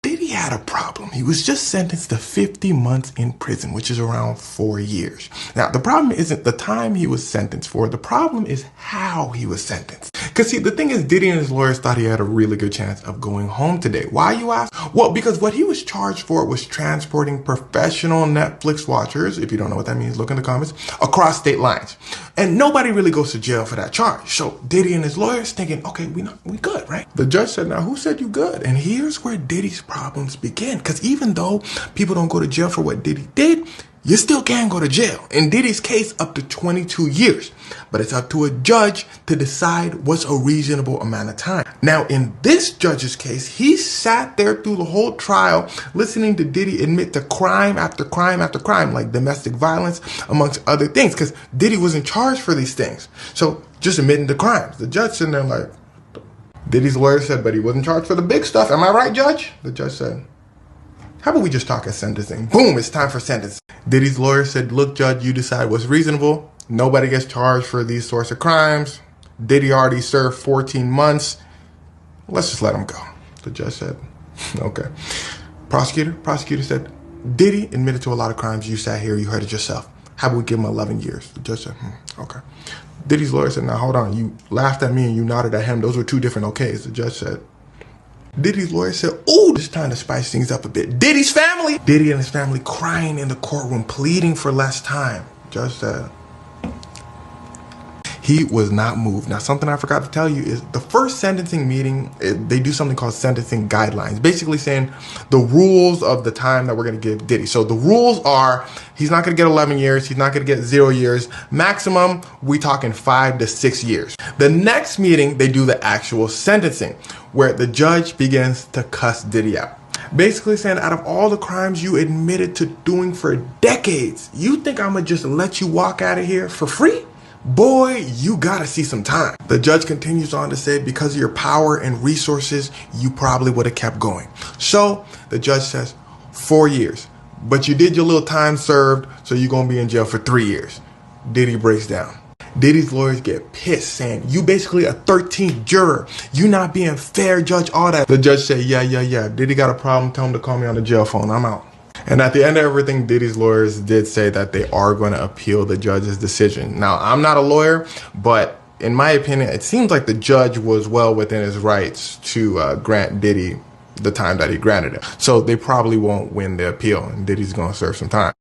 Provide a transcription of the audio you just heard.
Diddy had a problem. He was just sentenced to 50 months in prison, which is around 4 years. Now, the problem isn't the time he was sentenced for. The problem is how he was sentenced. Because see, the thing is, Diddy and his lawyers thought he had a really good chance of going home today. Why, you ask? Well, because what he was charged for was transporting professional Netflix watchers, if you don't know what that means, look in the comments, across state lines. And nobody really goes to jail for that charge. So Diddy and his lawyers thinking, okay, we good, right? The judge said, now who said you good? And here's where Diddy's problems begin. Because even though people don't go to jail for what Diddy did, you still can go to jail. In Diddy's case, up to 22 years. But it's up to a judge to decide what's a reasonable amount of time. Now, in this judge's case, he sat there through the whole trial, listening to Diddy admit to crime after crime after crime, like domestic violence, amongst other things, because Diddy wasn't charged for these things. So, just admitting the crimes. The judge sitting there like, Diddy's lawyer said, but he wasn't charged for the big stuff. Am I right, Judge? The judge said, how about we just talk at sentencing? Boom, it's time for sentencing. Diddy's lawyer said, look, Judge, you decide what's reasonable. Nobody gets charged for these sorts of crimes. Diddy already served 14 months. Let's just let him go. The judge said, okay. Prosecutor said, Diddy admitted to a lot of crimes. You sat here, you heard it yourself. How about we give him 11 years? The judge said, okay. Diddy's lawyer said, now hold on. You laughed at me and you nodded at him. Those were two different okays. The judge said, Diddy's lawyer said, ooh, it's time to spice things up a bit. Diddy's family. Diddy and his family crying in the courtroom, pleading for less time. Judge said, he was not moved. Now, something I forgot to tell you is the first sentencing meeting, they do something called sentencing guidelines, basically saying the rules of the time that we're going to give Diddy. So the rules are he's not going to get 11 years. He's not going to get 0 years. Maximum, we talking 5 to 6 years. The next meeting, they do the actual sentencing where the judge begins to cuss Diddy out. Basically saying, out of all the crimes you admitted to doing for decades, you think I'm going to just let you walk out of here for free? Boy, you gotta see some time. The judge continues on to say, because of your power and resources, you probably would have kept going. So the judge says 4 years, but you did your little time served, so you're gonna be in jail for 3 years. Diddy breaks down. Diddy's lawyers get pissed, saying, you basically a 13th juror. You not being fair, judge, all that. The judge said, yeah. Diddy got a problem, tell him to call me on the jail phone. I'm out. And at the end of everything, Diddy's lawyers did say that they are going to appeal the judge's decision. Now, I'm not a lawyer, but in my opinion, it seems like the judge was well within his rights to grant Diddy the time that he granted him. So they probably won't win the appeal, and Diddy's going to serve some time.